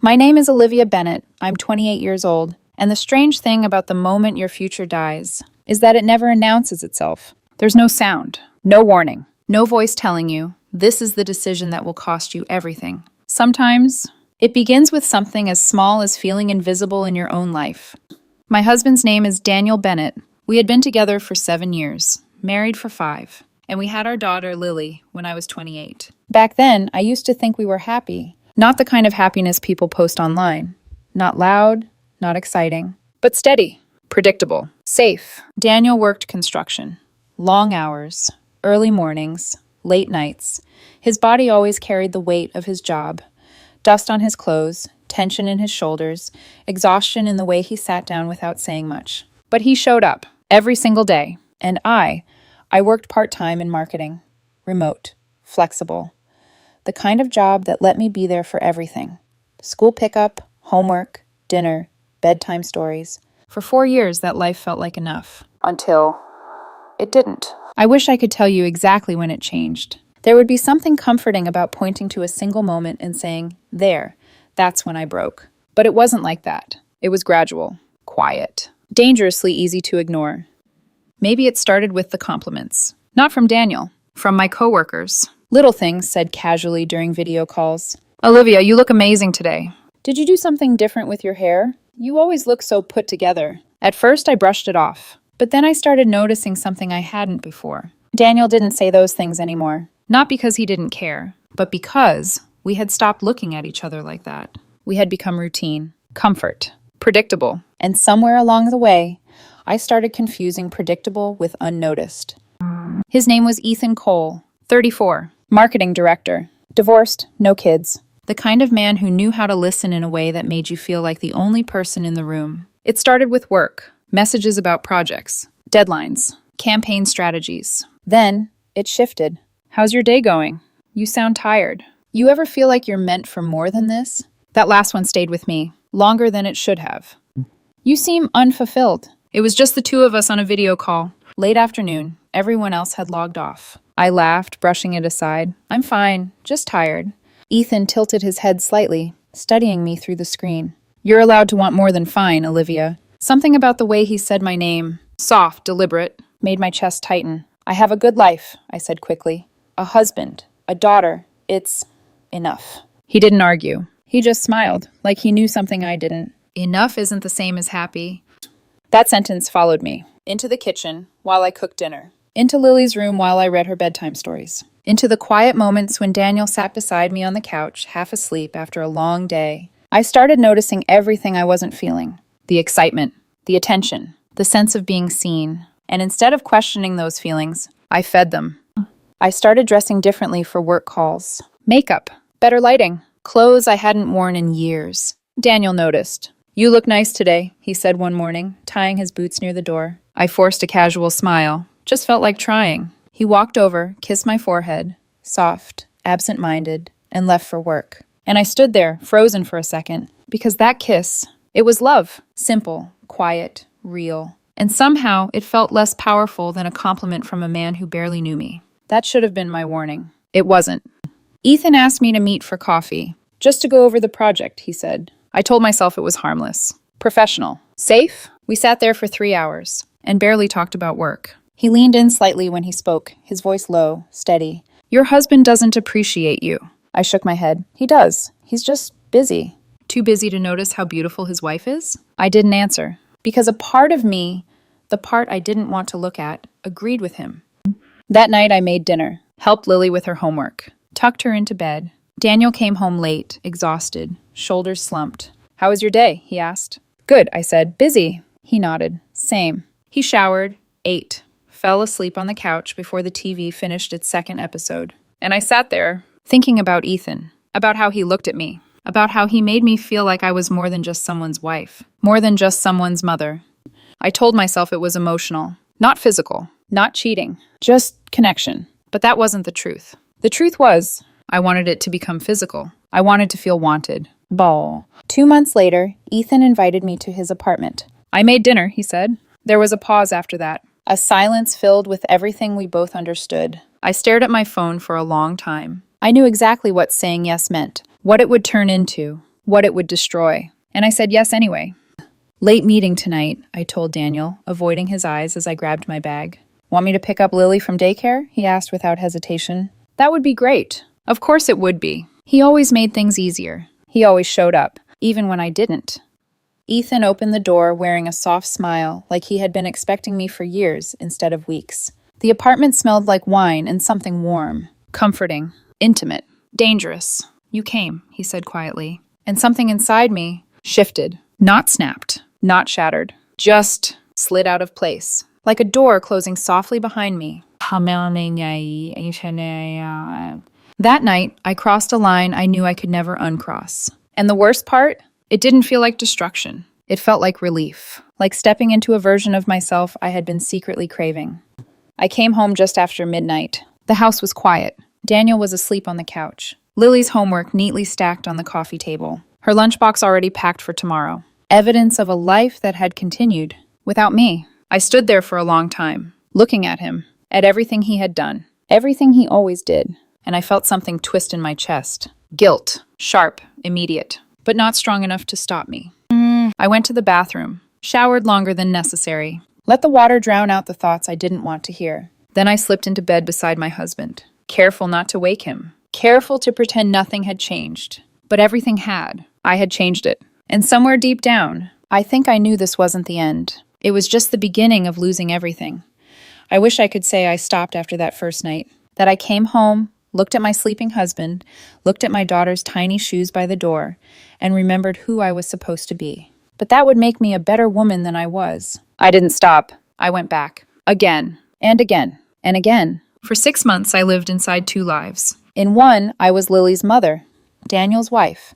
My name is Olivia Bennett. I'm 28 years old. And the strange thing about the moment your future dies is that it never announces itself. There's no sound, no warning, no voice telling you, this is the decision that will cost you everything. Sometimes, it begins with something as small as feeling invisible in your own life. My husband's name is Daniel Bennett. We had been together for 7 years, married for 5, and we had our daughter Lily when I was 28. Back then, I used to think we were happy. Not the kind of happiness people post online. Not loud, not exciting, but steady, predictable, safe. Daniel worked construction. Long hours, early mornings, late nights. His body always carried the weight of his job. Dust on his clothes, tension in his shoulders, exhaustion in the way he sat down without saying much. But he showed up every single day. And I worked part-time in marketing. Remote, flexible. The kind of job that let me be there for everything. School pickup, homework, dinner, bedtime stories. For 4 years, that life felt like enough. Until it didn't. I wish I could tell you exactly when it changed. There would be something comforting about pointing to a single moment and saying, there, that's when I broke. But it wasn't like that. It was gradual, quiet, dangerously easy to ignore. Maybe it started with the compliments. Not from Daniel, from my coworkers. Little things said casually during video calls. Olivia, you look amazing today. Did you do something different with your hair? You always look so put together. At first, I brushed it off. But then I started noticing something I hadn't before. Daniel didn't say those things anymore. Not because he didn't care, but because we had stopped looking at each other like that. We had become routine, comfort, predictable. And somewhere along the way, I started confusing predictable with unnoticed. His name was Ethan Cole, 34, marketing director, divorced, no kids. The kind of man who knew how to listen in a way that made you feel like the only person in the room. It started with work, messages about projects, deadlines, campaign strategies. Then, it shifted. How's your day going? You sound tired. You ever feel like you're meant for more than this? That last one stayed with me, longer than it should have. You seem unfulfilled. It was just the two of us on a video call. Late afternoon, everyone else had logged off. I laughed, brushing it aside. I'm fine, just tired. Ethan tilted his head slightly, studying me through the screen. You're allowed to want more than fine, Olivia. Something about the way he said my name, soft, deliberate, made my chest tighten. I have a good life, I said quickly. A husband, a daughter. It's enough. He didn't argue. He just smiled, like he knew something I didn't. Enough isn't the same as happy. That sentence followed me. Into the kitchen, while I cooked dinner. Into Lily's room while I read her bedtime stories. Into the quiet moments when Daniel sat beside me on the couch, half asleep after a long day. I started noticing everything I wasn't feeling. The excitement, the attention, the sense of being seen. And instead of questioning those feelings, I fed them. I started dressing differently for work calls. Makeup, better lighting, clothes I hadn't worn in years. Daniel noticed. You look nice today, he said one morning, tying his boots near the door. I forced a casual smile. Just felt like trying. He walked over, kissed my forehead, soft, absent-minded, and left for work. And I stood there, frozen for a second, because that kiss, it was love. Simple, quiet, real. And somehow, it felt less powerful than a compliment from a man who barely knew me. That should have been my warning. It wasn't. Ethan asked me to meet for coffee. Just to go over the project, he said. I told myself it was harmless. Professional. Safe? We sat there for 3 hours, and barely talked about work. He leaned in slightly when he spoke, his voice low, steady. Your husband doesn't appreciate you. I shook my head. He does. He's just busy. Too busy to notice how beautiful his wife is? I didn't answer, because a part of me, the part I didn't want to look at, agreed with him. That night I made dinner, helped Lily with her homework, tucked her into bed. Daniel came home late, exhausted, shoulders slumped. How was your day? He asked. Good, I said. Busy. He nodded. Same. He showered, ate, fell asleep on the couch before the TV finished its second episode. And I sat there, thinking about Ethan, about how he looked at me, about how he made me feel like I was more than just someone's wife, more than just someone's mother. I told myself it was emotional, not physical, not cheating, just connection. But that wasn't the truth. The truth was, I wanted it to become physical. I wanted to feel wanted. Ball. 2 months later, Ethan invited me to his apartment. I made dinner, he said. There was a pause after that. A silence filled with everything we both understood. I stared at my phone for a long time. I knew exactly what saying yes meant, what it would turn into, what it would destroy. And I said yes anyway. Late meeting tonight, I told Daniel, avoiding his eyes as I grabbed my bag. Want me to pick up Lily from daycare? He asked without hesitation. That would be great. Of course it would be. He always made things easier. He always showed up, even when I didn't. Ethan opened the door wearing a soft smile, like he had been expecting me for years instead of weeks. The apartment smelled like wine and something warm, comforting, intimate, dangerous. You came, he said quietly, and something inside me shifted, not snapped, not shattered, just slid out of place, like a door closing softly behind me. That night, I crossed a line I knew I could never uncross. And the worst part? It didn't feel like destruction. It felt like relief, like stepping into a version of myself I had been secretly craving. I came home just after midnight. The house was quiet. Daniel was asleep on the couch. Lily's homework neatly stacked on the coffee table. Her lunchbox already packed for tomorrow. Evidence of a life that had continued without me. I stood there for a long time, looking at him, at everything he had done, everything he always did, and I felt something twist in my chest. Guilt, sharp, immediate, but not strong enough to stop me. I went to the bathroom, showered longer than necessary, let the water drown out the thoughts I didn't want to hear. Then I slipped into bed beside my husband, careful not to wake him, careful to pretend nothing had changed. But everything had. I had changed it. And somewhere deep down, I think I knew this wasn't the end. It was just the beginning of losing everything. I wish I could say I stopped after that first night, that I came home, looked at my sleeping husband, looked at my daughter's tiny shoes by the door, and remembered who I was supposed to be. But that would make me a better woman than I was. I didn't stop. I went back. Again, and again, and again. For 6 months, I lived inside 2 lives. In one, I was Lily's mother, Daniel's wife,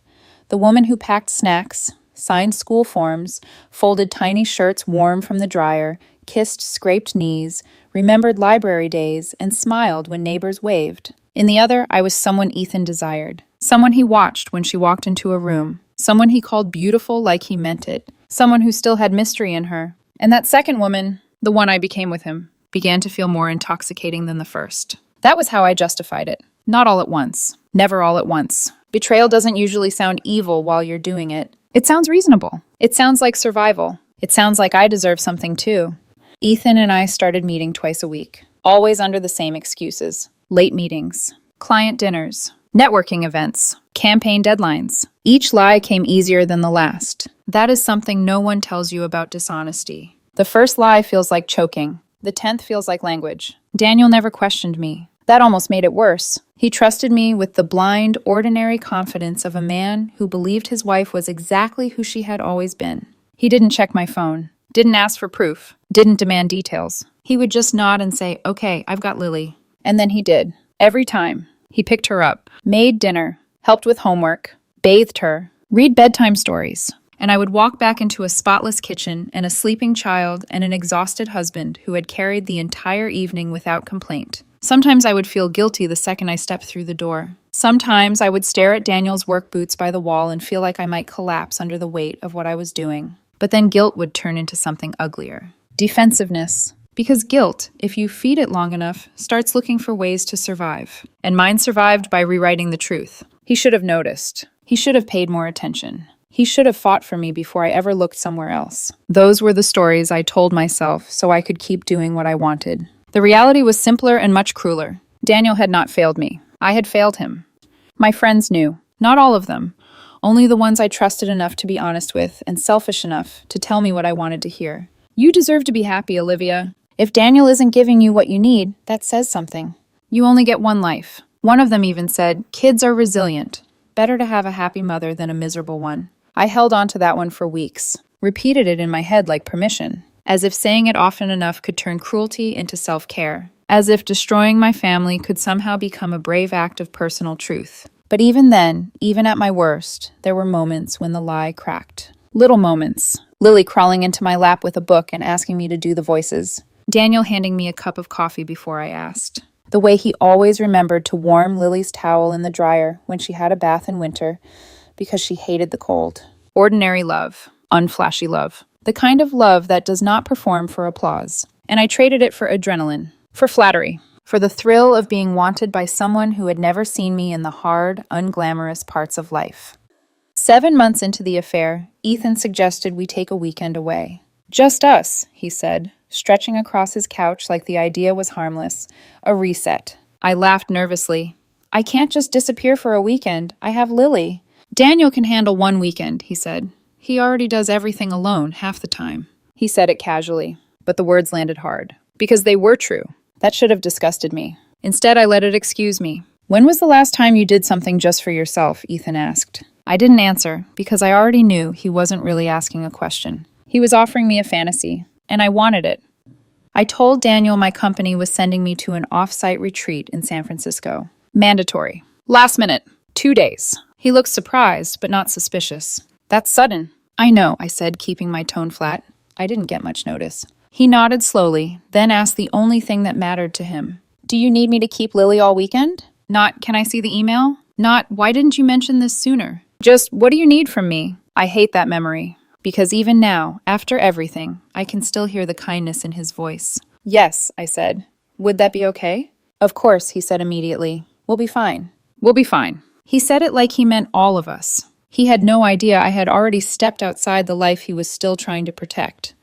the woman who packed snacks, signed school forms, folded tiny shirts warm from the dryer, kissed scraped knees, remembered library days, and smiled when neighbors waved. In the other, I was someone Ethan desired, someone he watched when she walked into a room, someone he called beautiful like he meant it, someone who still had mystery in her. And that second woman, the one I became with him, began to feel more intoxicating than the first. That was how I justified it. Not all at once. Never all at once. Betrayal doesn't usually sound evil while you're doing it. It sounds reasonable. It sounds like survival. It sounds like I deserve something too. Ethan and I started meeting twice a week, always under the same excuses. Late meetings, client dinners, networking events, campaign deadlines. Each lie came easier than the last. That is something no one tells you about dishonesty. The first lie feels like choking. The 10th feels like language. Daniel never questioned me. That almost made it worse. He trusted me with the blind, ordinary confidence of a man who believed his wife was exactly who she had always been. He didn't check my phone, didn't ask for proof, didn't demand details. He would just nod and say, "Okay, I've got Lily." And then he did. Every time. He picked her up, made dinner, helped with homework, bathed her, read bedtime stories. And I would walk back into a spotless kitchen and a sleeping child and an exhausted husband who had carried the entire evening without complaint. Sometimes I would feel guilty the second I stepped through the door. Sometimes I would stare at Daniel's work boots by the wall and feel like I might collapse under the weight of what I was doing. But then guilt would turn into something uglier. Defensiveness. Because guilt, if you feed it long enough, starts looking for ways to survive. And mine survived by rewriting the truth. He should have noticed. He should have paid more attention. He should have fought for me before I ever looked somewhere else. Those were the stories I told myself so I could keep doing what I wanted. The reality was simpler and much crueler. Daniel had not failed me. I had failed him. My friends knew. Not all of them. Only the ones I trusted enough to be honest with and selfish enough to tell me what I wanted to hear. You deserve to be happy, Olivia. If Daniel isn't giving you what you need, that says something. You only get one life. One of them even said, "Kids are resilient. Better to have a happy mother than a miserable one." I held on to that one for weeks, repeated it in my head like permission, as if saying it often enough could turn cruelty into self-care, as if destroying my family could somehow become a brave act of personal truth. But even then, even at my worst, there were moments when the lie cracked. Little moments. Lily crawling into my lap with a book and asking me to do the voices. Daniel handing me a cup of coffee before I asked. The way he always remembered to warm Lily's towel in the dryer when she had a bath in winter because she hated the cold. Ordinary love. Unflashy love. The kind of love that does not perform for applause. And I traded it for adrenaline. For flattery. For the thrill of being wanted by someone who had never seen me in the hard, unglamorous parts of life. 7 months into the affair, Ethan suggested we take a weekend away. Just us, he said, stretching across his couch like the idea was harmless. A reset. I laughed nervously. I can't just disappear for a weekend. I have Lily. Daniel can handle one weekend, he said. He already does everything alone half the time. He said it casually, but the words landed hard. Because they were true. That should have disgusted me. Instead, I let it excuse me. When was the last time you did something just for yourself? Ethan asked. I didn't answer, because I already knew he wasn't really asking a question. He was offering me a fantasy, and I wanted it. I told Daniel my company was sending me to an off-site retreat in San Francisco. Mandatory. Last minute. 2 days. He looked surprised, but not suspicious. That's sudden. I know, I said, keeping my tone flat. I didn't get much notice. He nodded slowly, then asked the only thing that mattered to him. Do you need me to keep Lily all weekend? Not, can I see the email? Not, why didn't you mention this sooner? Just, what do you need from me? I hate that memory. Because even now, after everything, I can still hear the kindness in his voice. Yes, I said. Would that be okay? Of course, he said immediately. We'll be fine. We'll be fine. He said it like he meant all of us. He had no idea I had already stepped outside the life he was still trying to protect.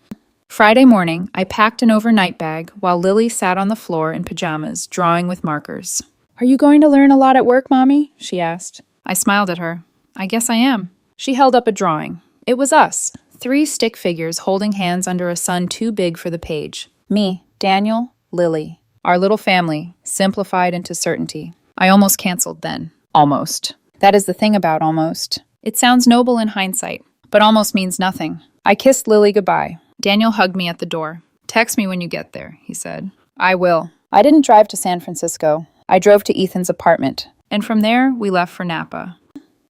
Friday morning, I packed an overnight bag while Lily sat on the floor in pajamas, drawing with markers. Are you going to learn a lot at work, Mommy? She asked. I smiled at her. I guess I am. She held up a drawing. It was us, 3 stick figures holding hands under a sun too big for the page. Me, Daniel, Lily. Our little family, simplified into certainty. I almost canceled then. Almost. That is the thing about almost. It sounds noble in hindsight, but almost means nothing. I kissed Lily goodbye. Daniel hugged me at the door. Text me when you get there, he said. I will. I didn't drive to San Francisco. I drove to Ethan's apartment, and from there, we left for Napa.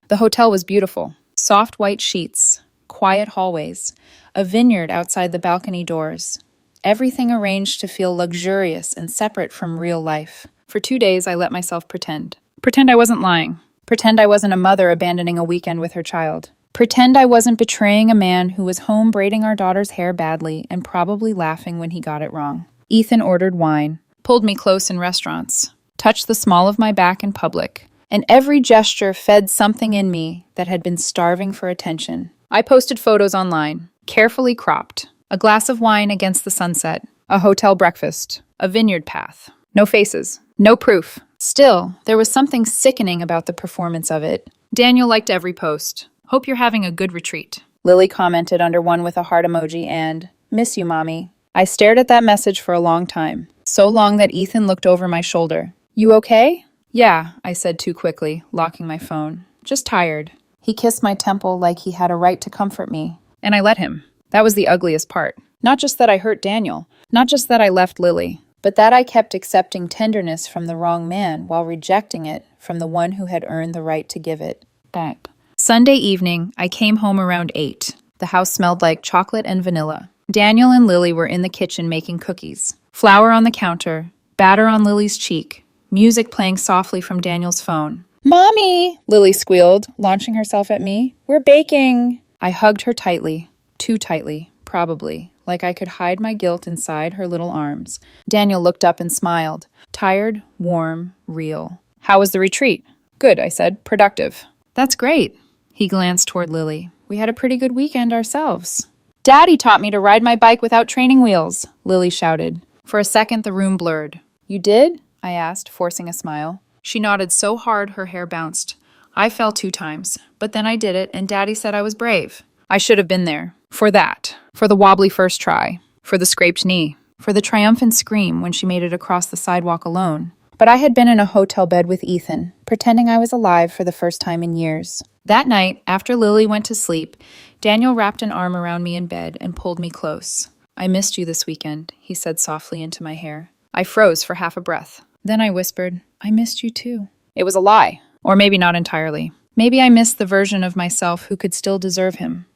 The hotel was beautiful. Soft white sheets, quiet hallways, a vineyard outside the balcony doors. Everything arranged to feel luxurious and separate from real life. For 2 days, I let myself pretend. Pretend I wasn't lying. Pretend I wasn't a mother abandoning a weekend with her child. Pretend I wasn't betraying a man who was home braiding our daughter's hair badly and probably laughing when he got it wrong. Ethan ordered wine, pulled me close in restaurants, touched the small of my back in public, and every gesture fed something in me that had been starving for attention. I posted photos online, carefully cropped. A glass of wine against the sunset, a hotel breakfast, a vineyard path. No faces, no proof. Still, there was something sickening about the performance of it. Daniel liked every post. Hope you're having a good retreat. Lily commented under one with a heart emoji and, miss you, Mommy. I stared at that message for a long time. So long that Ethan looked over my shoulder. You okay? Yeah, I said too quickly, locking my phone. Just tired. He kissed my temple like he had a right to comfort me. And I let him. That was the ugliest part. Not just that I hurt Daniel. Not just that I left Lily. But that I kept accepting tenderness from the wrong man while rejecting it from the one who had earned the right to give it back. Sunday evening, I came home around 8. The house smelled like chocolate and vanilla. Daniel and Lily were in the kitchen making cookies. Flour on the counter, batter on Lily's cheek, music playing softly from Daniel's phone. Mommy, Lily squealed, launching herself at me. We're baking. I hugged her tightly. Too tightly, probably, like I could hide my guilt inside her little arms. Daniel looked up and smiled. Tired, warm, real. How was the retreat? Good, I said. Productive. That's great. He glanced toward Lily. We had a pretty good weekend ourselves. Daddy taught me to ride my bike without training wheels, Lily shouted. For a second, the room blurred. You did? I asked, forcing a smile. She nodded so hard her hair bounced. I fell 2 times, but then I did it, and Daddy said I was brave. I should have been there. For that. For the wobbly first try. For the scraped knee. For the triumphant scream when she made it across the sidewalk alone. But I had been in a hotel bed with Ethan, pretending I was alive for the first time in years. That night, after Lily went to sleep, Daniel wrapped an arm around me in bed and pulled me close. I missed you this weekend, he said softly into my hair. I froze for half a breath. Then I whispered, I missed you too. It was a lie. Or maybe not entirely. Maybe I missed the version of myself who could still deserve him.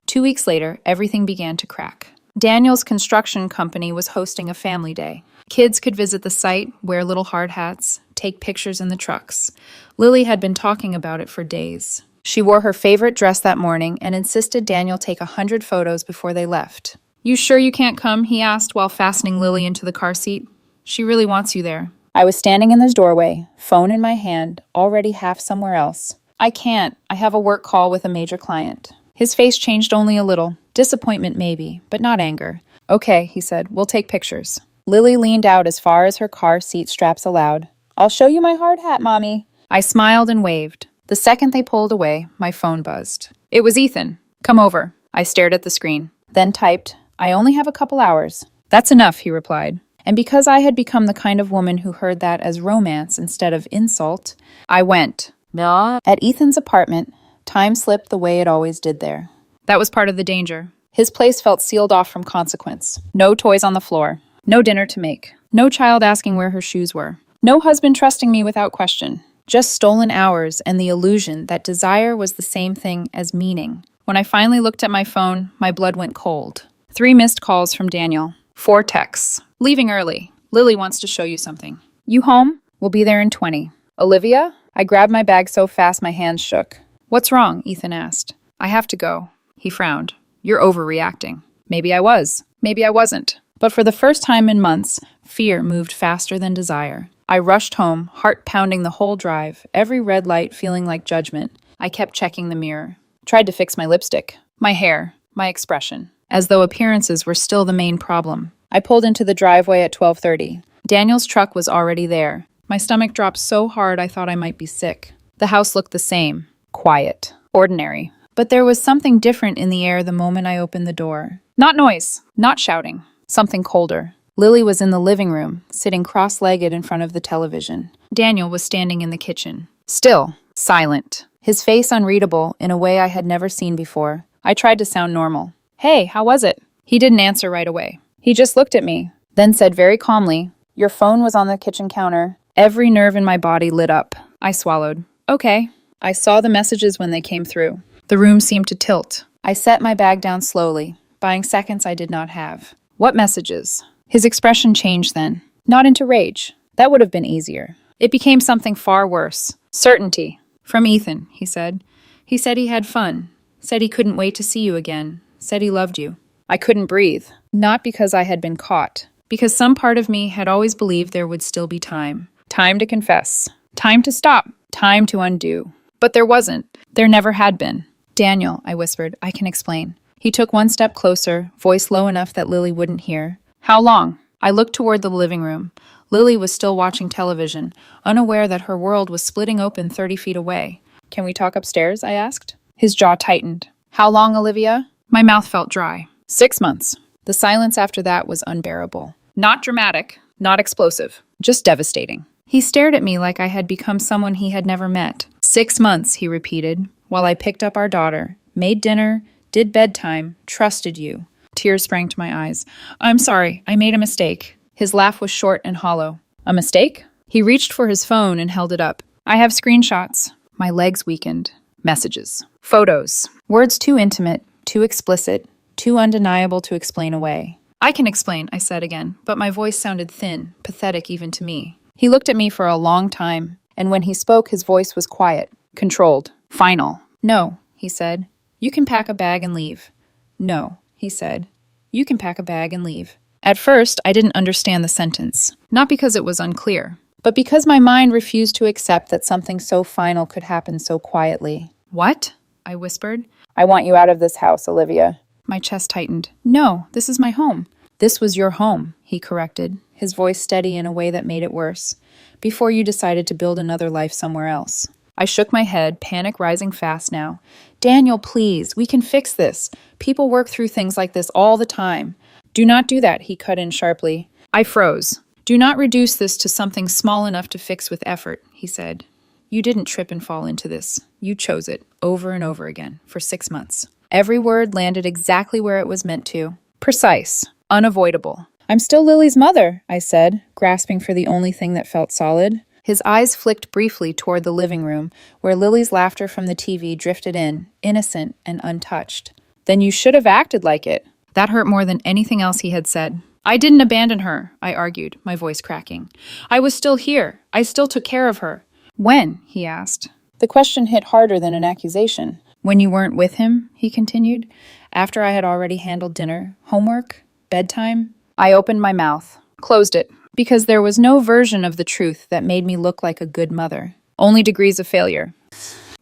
2 weeks later, everything began to crack. Daniel's construction company was hosting a family day. Kids could visit the site, wear little hard hats, take pictures in the trucks. Lily had been talking about it for days. She wore her favorite dress that morning and insisted Daniel take 100 photos before they left. You sure you can't come? He asked while fastening Lily into the car seat. She really wants you there. I was standing in the doorway, phone in my hand, already half somewhere else. I can't. I have a work call with a major client. His face changed only a little. Disappointment maybe, but not anger. Okay, he said, we'll take pictures. Lily leaned out as far as her car seat straps allowed. I'll show you my hard hat, Mommy. I smiled and waved. The second they pulled away, my phone buzzed. It was Ethan. Come over. I stared at the screen, then typed, I only have a couple hours. That's enough, he replied. And because I had become the kind of woman who heard that as romance instead of insult, I went. At Ethan's apartment, time slipped the way it always did there. That was part of the danger. His place felt sealed off from consequence. No toys on the floor. No dinner to make. No child asking where her shoes were. No husband trusting me without question. Just stolen hours and the illusion that desire was the same thing as meaning. When I finally looked at my phone, my blood went cold. 3 missed calls from Daniel. 4 texts. Leaving early. Lily wants to show you something. You home? We'll be there in 20. Olivia? I grabbed my bag so fast my hands shook. What's wrong? Ethan asked. I have to go. He frowned. You're overreacting. Maybe I was. Maybe I wasn't. But for the first time in months, fear moved faster than desire. I rushed home, heart pounding the whole drive, every red light feeling like judgment. I kept checking the mirror. Tried to fix my lipstick, my hair, my expression, as though appearances were still the main problem. I pulled into the driveway at 12:30. Daniel's truck was already there. My stomach dropped so hard I thought I might be sick. The house looked the same. Quiet. Ordinary. But there was something different in the air the moment I opened the door. Not noise. Not shouting. Something colder. Lily was in the living room, sitting cross-legged in front of the television. Daniel was standing in the kitchen. Still. Silent. His face unreadable in a way I had never seen before. I tried to sound normal. Hey, how was it? He didn't answer right away. He just looked at me, then said very calmly, Your phone was on the kitchen counter. Every nerve in my body lit up. I swallowed. Okay. I saw the messages when they came through. The room seemed to tilt. I set my bag down slowly, buying seconds I did not have. What messages? His expression changed then. Not into rage. That would have been easier. It became something far worse. Certainty. From Ethan, he said. He said he had fun. Said he couldn't wait to see you again. Said he loved you. I couldn't breathe. Not because I had been caught. Because some part of me had always believed there would still be time. Time to confess. Time to stop. Time to undo. But there wasn't. There never had been. Daniel, I whispered, I can explain. He took one step closer, voice low enough that Lily wouldn't hear. How long? I looked toward the living room. Lily was still watching television, unaware that her world was splitting open 30 feet away. Can we talk upstairs? I asked. His jaw tightened. How long, Olivia? My mouth felt dry. 6 months. The silence after that was unbearable. Not dramatic, not explosive, just devastating. He stared at me like I had become someone he had never met. 6 months, he repeated, while I picked up our daughter, made dinner, did bedtime, trusted you. Tears sprang to my eyes. I'm sorry, I made a mistake. His laugh was short and hollow. A mistake? He reached for his phone and held it up. I have screenshots. My legs weakened. Messages. Photos. Words too intimate, too explicit, too undeniable to explain away. I can explain, I said again, but my voice sounded thin, pathetic even to me. He looked at me for a long time, and when he spoke, his voice was quiet, controlled, final. No, he said. You can pack a bag and leave. No, he said. You can pack a bag and leave. At first, I didn't understand the sentence, not because it was unclear, but because my mind refused to accept that something so final could happen so quietly. What? I whispered. I want you out of this house, Olivia. My chest tightened. No, this is my home. This was your home, he corrected, his voice steady in a way that made it worse, before you decided to build another life somewhere else. I shook my head, panic rising fast now. Daniel, please, we can fix this. People work through things like this all the time. Do not do that, he cut in sharply. I froze. Do not reduce this to something small enough to fix with effort, he said. You didn't trip and fall into this. You chose it, over and over again, for 6 months. Every word landed exactly where it was meant to. Precise. Unavoidable. I'm still Lily's mother, I said, grasping for the only thing that felt solid. His eyes flicked briefly toward the living room, where Lily's laughter from the TV drifted in, innocent and untouched. Then you should have acted like it. That hurt more than anything else he had said. I didn't abandon her, I argued, my voice cracking. I was still here. I still took care of her. When? He asked. The question hit harder than an accusation. When you weren't with him, he continued, after I had already handled dinner, homework, bedtime. I opened my mouth, closed it, because there was no version of the truth that made me look like a good mother. Only degrees of failure.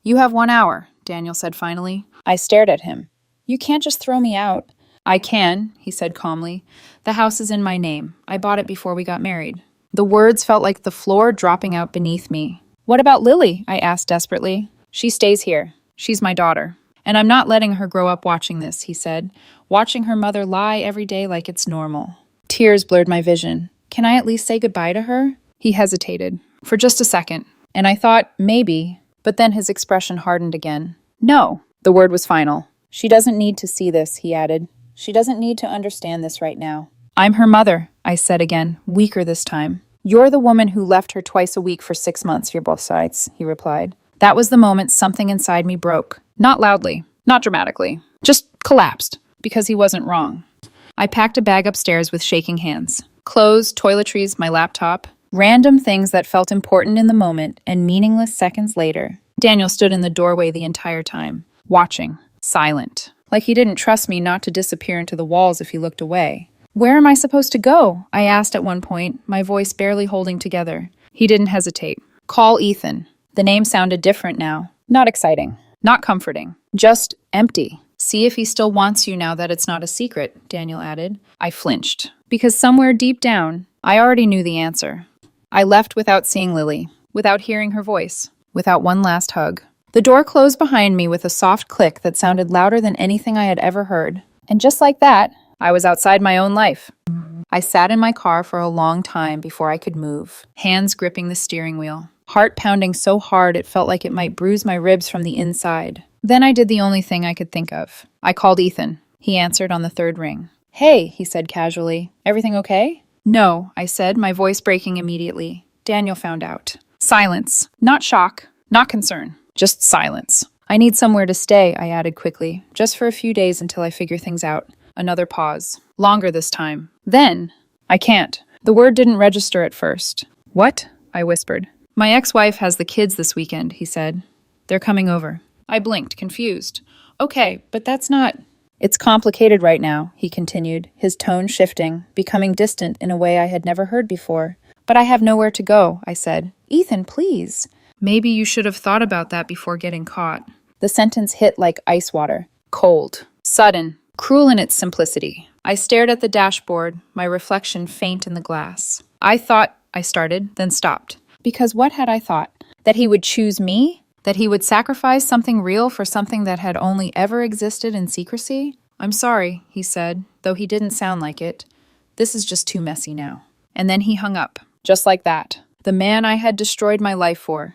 You have 1 hour, Daniel said finally. I stared at him. You can't just throw me out. I can, he said calmly. The house is in my name. I bought it before we got married. The words felt like the floor dropping out beneath me. What about Lily? I asked desperately. She stays here. She's my daughter. And I'm not letting her grow up watching this, he said, watching her mother lie every day like it's normal. Tears blurred my vision. Can I at least say goodbye to her? He hesitated. For just a second. And I thought, maybe. But then his expression hardened again. No. The word was final. She doesn't need to see this, he added. She doesn't need to understand this right now. I'm her mother, I said again, weaker this time. You're the woman who left her twice a week for 6 months for both sides, he replied. That was the moment something inside me broke. Not loudly, not dramatically, just collapsed, because he wasn't wrong. I packed a bag upstairs with shaking hands. Clothes, toiletries, my laptop. Random things that felt important in the moment and meaningless seconds later. Daniel stood in the doorway the entire time, watching, silent, like he didn't trust me not to disappear into the walls if he looked away. Where am I supposed to go? I asked at one point, my voice barely holding together. He didn't hesitate. Call Ethan. The name sounded different now. Not exciting. Not comforting. Just empty. See if he still wants you now that it's not a secret, Daniel added. I flinched, because somewhere deep down, I already knew the answer. I left without seeing Lily, without hearing her voice, without one last hug. The door closed behind me with a soft click that sounded louder than anything I had ever heard. And just like that, I was outside my own life. I sat in my car for a long time before I could move, hands gripping the steering wheel, heart pounding so hard it felt like it might bruise my ribs from the inside. Then I did the only thing I could think of. I called Ethan. He answered on the third ring. Hey, he said casually. Everything okay? No, I said, my voice breaking immediately. Daniel found out. Silence. Not shock. Not concern. Just silence. I need somewhere to stay, I added quickly, just for a few days until I figure things out. Another pause. Longer this time. Then, I can't. The word didn't register at first. What? I whispered. My ex-wife has the kids this weekend, he said. They're coming over. I blinked, confused. Okay, but that's not... It's complicated right now, he continued, his tone shifting, becoming distant in a way I had never heard before. But I have nowhere to go, I said. Ethan, please. Maybe you should have thought about that before getting caught. The sentence hit like ice water. Cold. Sudden. Cruel in its simplicity. I stared at the dashboard, my reflection faint in the glass. I thought, I started, then stopped. Because what had I thought? That he would choose me? That he would sacrifice something real for something that had only ever existed in secrecy? I'm sorry, he said, though he didn't sound like it. This is just too messy now. And then he hung up, just like that. The man I had destroyed my life for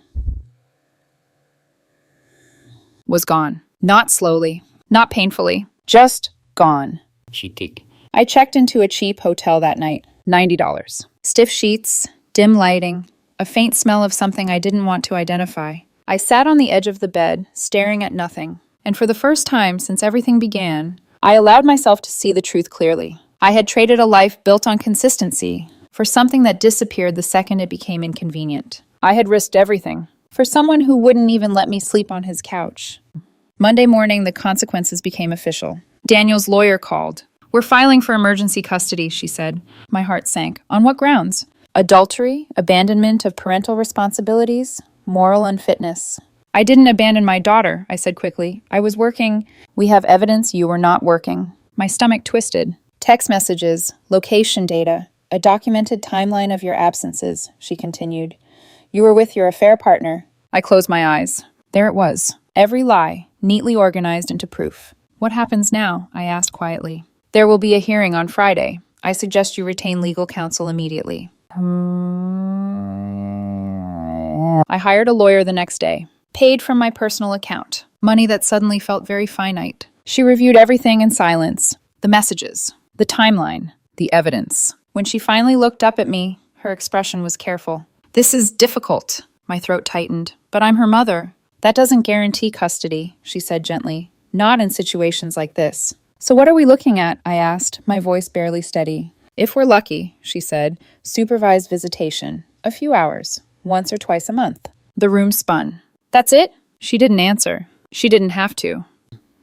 was gone. Not slowly, not painfully, just gone. Chitic. I checked into a cheap hotel that night, $90. Stiff sheets, dim lighting, a faint smell of something I didn't want to identify. I sat on the edge of the bed, staring at nothing, and for the first time since everything began, I allowed myself to see the truth clearly. I had traded a life built on consistency for something that disappeared the second it became inconvenient. I had risked everything for someone who wouldn't even let me sleep on his couch. Monday morning, the consequences became official. Daniel's lawyer called. We're filing for emergency custody, she said. My heart sank. On what grounds? Adultery, abandonment of parental responsibilities, moral unfitness. I didn't abandon my daughter, I said quickly. I was working. We have evidence you were not working. My stomach twisted. Text messages, location data, a documented timeline of your absences, she continued. You were with your affair partner. I closed my eyes. There it was. Every lie, neatly organized into proof. What happens now? I asked quietly. There will be a hearing on Friday. I suggest you retain legal counsel immediately. I hired a lawyer the next day. Paid from my personal account. Money that suddenly felt very finite. She reviewed everything in silence. The messages, the timeline, the evidence. When she finally looked up at me, her expression was careful. This is difficult. My throat tightened. But I'm her mother. That doesn't guarantee custody, she said gently. Not in situations like this. So what are we looking at? I asked, my voice barely steady. If we're lucky, she said, supervised visitation. A few hours. Once or twice a month. The room spun. That's it? She didn't answer. She didn't have to.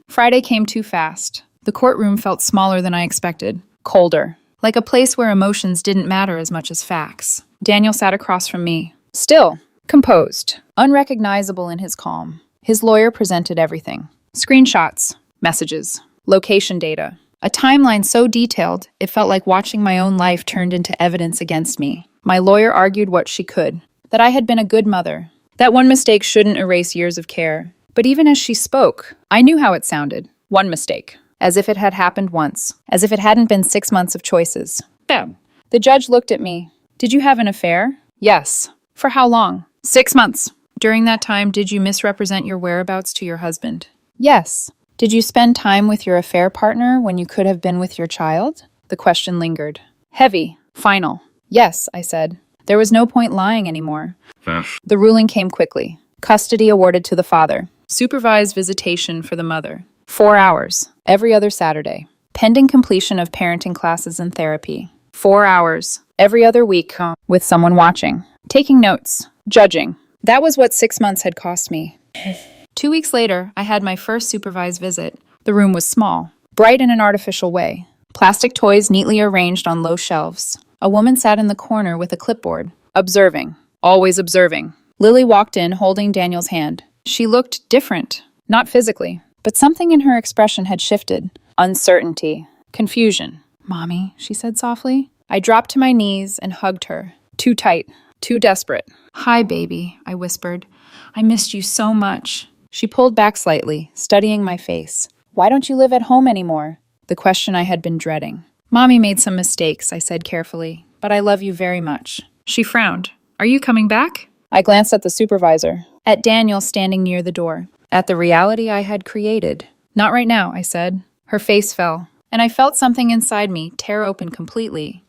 Friday came too fast. The courtroom felt smaller than I expected. Colder. Like a place where emotions didn't matter as much as facts. Daniel sat across from me. Still. Composed. Unrecognizable in his calm. His lawyer presented everything: screenshots, messages, location data, a timeline so detailed it felt like watching my own life turned into evidence against me. My lawyer argued what she could, that I had been a good mother, that one mistake shouldn't erase years of care. But even as she spoke, I knew how it sounded. One mistake. As if it had happened once. As if it hadn't been 6 months of choices. Damn. The judge looked at me. Did you have an affair? Yes. For how long? 6 months. During that time, did you misrepresent your whereabouts to your husband? Yes. Did you spend time with your affair partner when you could have been with your child? The question lingered. Heavy. Final. Yes, I said. There was no point lying anymore. The ruling came quickly. Custody awarded to the father. Supervised visitation for the mother. 4 hours. Every other Saturday. Pending completion of parenting classes and therapy. 4 hours. Every other week. With someone watching. Taking notes. Judging. That was what 6 months had cost me. 2 weeks later, I had my first supervised visit. The room was small. Bright in an artificial way. Plastic toys neatly arranged on low shelves. A woman sat in the corner with a clipboard. Observing. Always observing. Lily walked in holding Daniel's hand. She looked different. Not physically. But something in her expression had shifted. Uncertainty. Confusion. Mommy, she said softly. I dropped to my knees and hugged her. Too tight. Too desperate. Hi, baby, I whispered. I missed you so much. She pulled back slightly, studying my face. Why don't you live at home anymore? The question I had been dreading. Mommy made some mistakes, I said carefully, but I love you very much. She frowned. Are you coming back? I glanced at the supervisor, at Daniel standing near the door, at the reality I had created. Not right now, I said. Her face fell, and I felt something inside me tear open completely.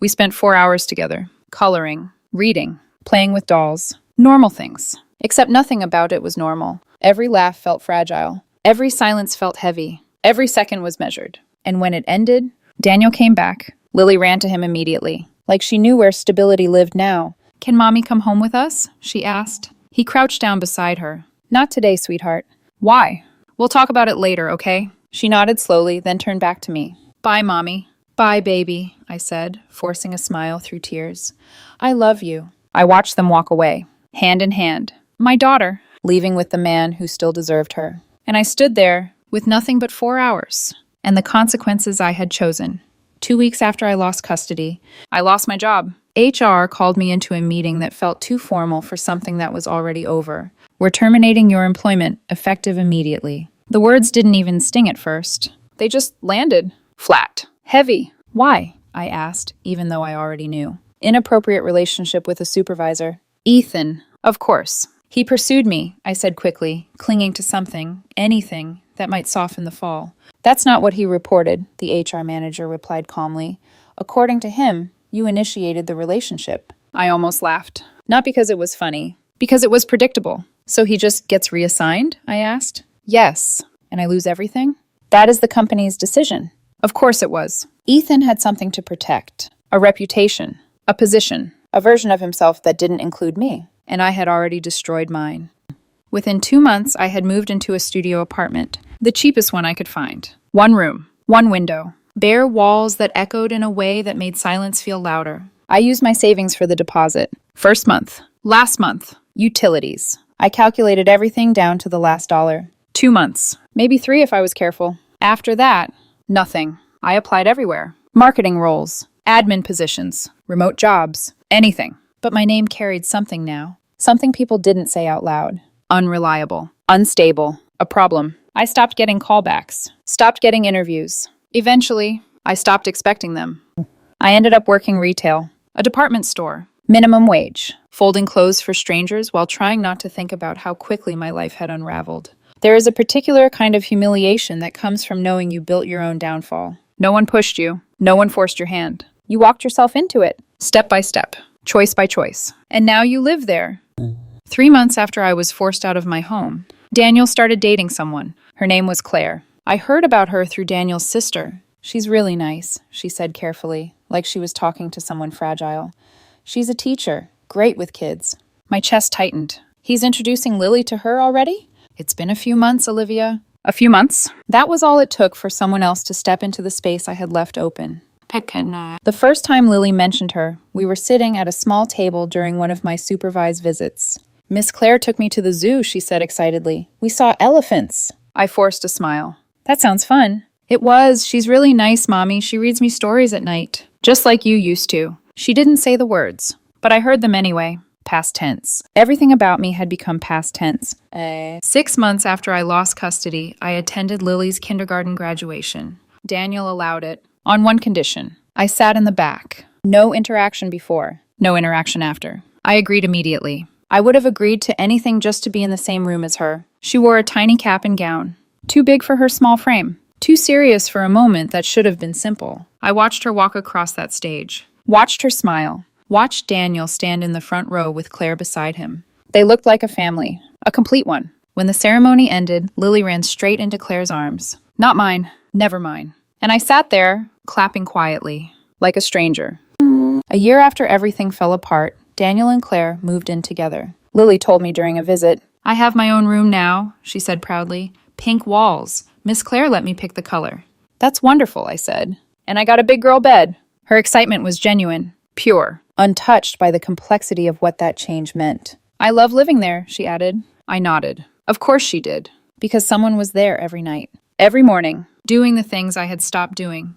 We spent 4 hours together, coloring, reading, playing with dolls, normal things. Except nothing about it was normal. Every laugh felt fragile. Every silence felt heavy. Every second was measured. And when it ended, Daniel came back. Lily ran to him immediately, like she knew where stability lived now. Can Mommy come home with us? She asked. He crouched down beside her. Not today, sweetheart. Why? We'll talk about it later, okay? She nodded slowly, then turned back to me. Bye, Mommy. Bye, baby, I said, forcing a smile through tears. I love you. I watched them walk away, hand in hand. My daughter, leaving with the man who still deserved her. And I stood there with nothing but 4 hours, and the consequences I had chosen. 2 weeks after I lost custody, I lost my job. HR called me into a meeting that felt too formal for something that was already over. We're terminating your employment, effective immediately. The words didn't even sting at first. They just landed. Flat. Heavy. Why? I asked, even though I already knew. Inappropriate relationship with a supervisor. Ethan. Of course. He pursued me, I said quickly, clinging to something, anything, that might soften the fall. That's not what he reported, the HR manager replied calmly. According to him, you initiated the relationship. I almost laughed. Not because it was funny, because it was predictable. So he just gets reassigned? I asked. Yes. And I lose everything? That is the company's decision. Of course it was. Ethan had something to protect. A reputation. A position. A version of himself that didn't include me. And I had already destroyed mine. Within 2 months, I had moved into a studio apartment. The cheapest one I could find. 1 room. 1 window. Bare walls that echoed in a way that made silence feel louder. I used my savings for the deposit. First month. Last month. Utilities. I calculated everything down to the last dollar. 2 months. Maybe 3 if I was careful. After that, nothing. I applied everywhere. Marketing roles. Admin positions. Remote jobs. Anything. But my name carried something now. Something people didn't say out loud. Unreliable. Unstable. A problem. I stopped getting callbacks. Stopped getting interviews. Eventually, I stopped expecting them. I ended up working retail. A department store. Minimum wage. Folding clothes for strangers while trying not to think about how quickly my life had unraveled. There is a particular kind of humiliation that comes from knowing you built your own downfall. No one pushed you. No one forced your hand. You walked yourself into it. Step by step. Choice by choice. And now you live there. 3 months after I was forced out of my home, Daniel started dating someone. Her name was Claire. I heard about her through Daniel's sister. She's really nice, she said carefully, like she was talking to someone fragile. She's a teacher, great with kids. My chest tightened. He's introducing Lily to her already? It's been a few months, Olivia. A few months? That was all it took for someone else to step into the space I had left open. The first time Lily mentioned her, we were sitting at a small table during one of my supervised visits. Miss Claire took me to the zoo, she said excitedly. We saw elephants. I forced a smile. That sounds fun. It was. She's really nice, Mommy. She reads me stories at night. Just like you used to. She didn't say the words, but I heard them anyway. Past tense. Everything about me had become past tense. 6 months after I lost custody, I attended Lily's kindergarten graduation. Daniel allowed it, on one condition. I sat in the back. No interaction before, no interaction after. I agreed immediately. I would have agreed to anything just to be in the same room as her. She wore a tiny cap and gown. Too big for her small frame. Too serious for a moment that should have been simple. I watched her walk across that stage. Watched her smile. Watched Daniel stand in the front row with Claire beside him. They looked like a family. A complete one. When the ceremony ended, Lily ran straight into Claire's arms. Not mine. Never mine. And I sat there, clapping quietly, like a stranger. A year after everything fell apart, Daniel and Claire moved in together. Lily told me during a visit, I have my own room now, she said proudly. Pink walls. Miss Claire let me pick the color. That's wonderful, I said. And I got a big girl bed. Her excitement was genuine, pure, untouched by the complexity of what that change meant. I love living there, she added. I nodded. Of course she did, because someone was there every night, every morning, doing the things I had stopped doing.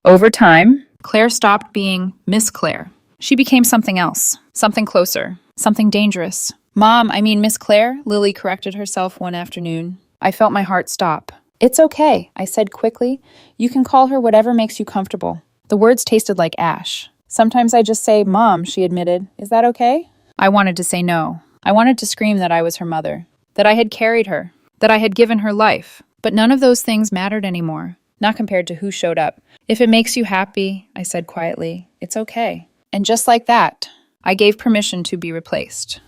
Over time, Claire stopped being Miss Claire. She became something else, something closer, something dangerous. Miss Claire, Lily corrected herself one afternoon. I felt my heart stop. It's okay, I said quickly. You can call her whatever makes you comfortable. The words tasted like ash. Sometimes I just say, Mom, she admitted. Is that okay? I wanted to say no. I wanted to scream that I was her mother, that I had carried her, that I had given her life. But none of those things mattered anymore, not compared to who showed up. If it makes you happy, I said quietly, it's okay. And just like that, I gave permission to be replaced.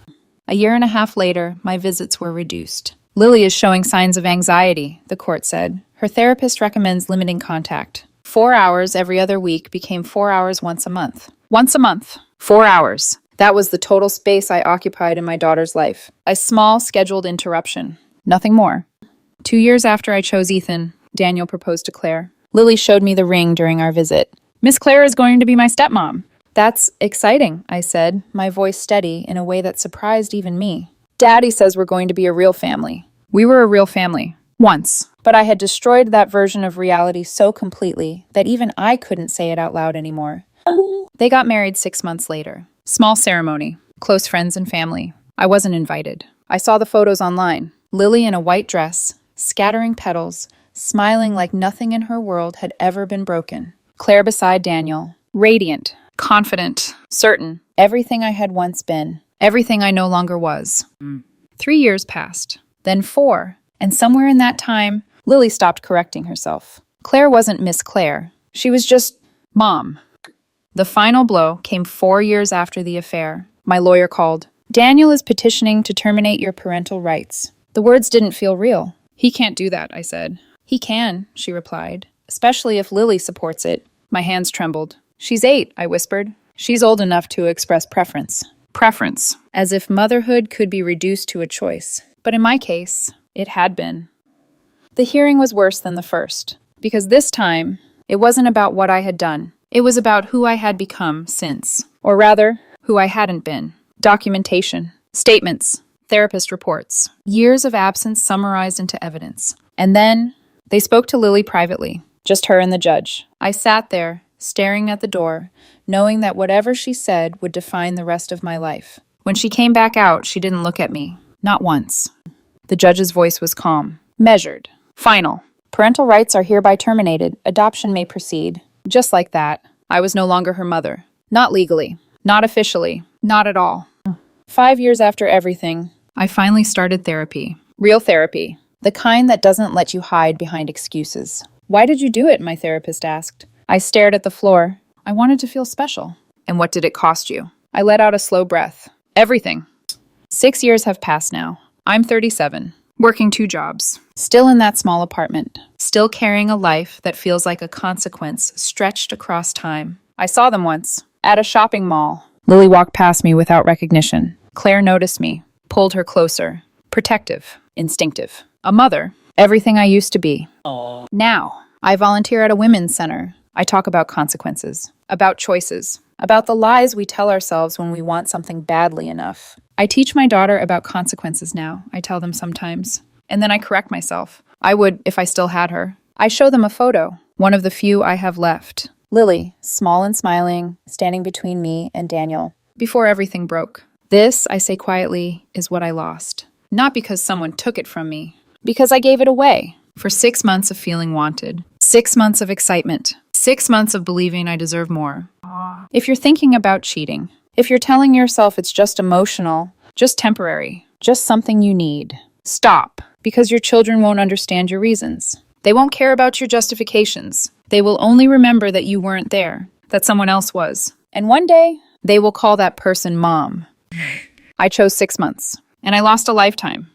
A year and a half later, my visits were reduced. Lily is showing signs of anxiety, the court said. Her therapist recommends limiting contact. 4 hours every other week became 4 hours once a month. Once a month. 4 hours. That was the total space I occupied in my daughter's life. A small, scheduled interruption. Nothing more. 2 years after I chose Ethan, Daniel proposed to Claire. Lily showed me the ring during our visit. Miss Claire is going to be my stepmom. That's exciting, I said, my voice steady in a way that surprised even me. Daddy says we're going to be a real family. We were a real family. Once. But I had destroyed that version of reality so completely that even I couldn't say it out loud anymore. They got married 6 months later. Small ceremony. Close friends and family. I wasn't invited. I saw the photos online. Lily in a white dress, scattering petals, smiling like nothing in her world had ever been broken. Claire beside Daniel. Radiant. Confident. Certain. Everything I had once been. Everything I no longer was. 3 years passed. Then 4. And somewhere in that time, Lily stopped correcting herself. Claire wasn't Miss Claire. She was just Mom. The final blow came 4 years after the affair. My lawyer called. Daniel is petitioning to terminate your parental rights. The words didn't feel real. He can't do that, I said. He can, she replied, especially if Lily supports it. My hands trembled. She's 8, I whispered. She's old enough to express preference. Preference. As if motherhood could be reduced to a choice. But in my case, it had been. The hearing was worse than the first, because this time, it wasn't about what I had done. It was about who I had become since. Or rather, who I hadn't been. Documentation. Statements. Therapist reports. Years of absence summarized into evidence. And then, they spoke to Lily privately. Just her and the judge. I sat there, staring at the door, knowing that whatever she said would define the rest of my life. When she came back out, she didn't look at me. Not once. The judge's voice was calm. Measured. Final. Parental rights are hereby terminated. Adoption may proceed. Just like that, I was no longer her mother. Not legally. Not officially. Not at all. 5 years after everything, I finally started therapy. Real therapy. The kind that doesn't let you hide behind excuses. Why did you do it? My therapist asked. I stared at the floor. I wanted to feel special. And what did it cost you? I let out a slow breath. Everything. 6 years have passed now. I'm 37. Working 2 jobs. Still in that small apartment. Still carrying a life that feels like a consequence stretched across time. I saw them once. At a shopping mall. Lily walked past me without recognition. Claire noticed me. Pulled her closer. Protective. Instinctive. A mother. Everything I used to be. Aww. Now, I volunteer at a women's center. I talk about consequences. About choices. About the lies we tell ourselves when we want something badly enough. I teach my daughter about consequences now, I tell them sometimes. And then I correct myself. I would if I still had her. I show them a photo, one of the few I have left. Lily, small and smiling, standing between me and Daniel. Before everything broke. This, I say quietly, is what I lost. Not because someone took it from me. Because I gave it away. For 6 months of feeling wanted. 6 months of excitement. 6 months of believing I deserve more. If you're thinking about cheating, if you're telling yourself it's just emotional, just temporary, just something you need, stop. Because your children won't understand your reasons. They won't care about your justifications. They will only remember that you weren't there, that someone else was. And one day, they will call that person mom. I chose 6 months, and I lost a lifetime.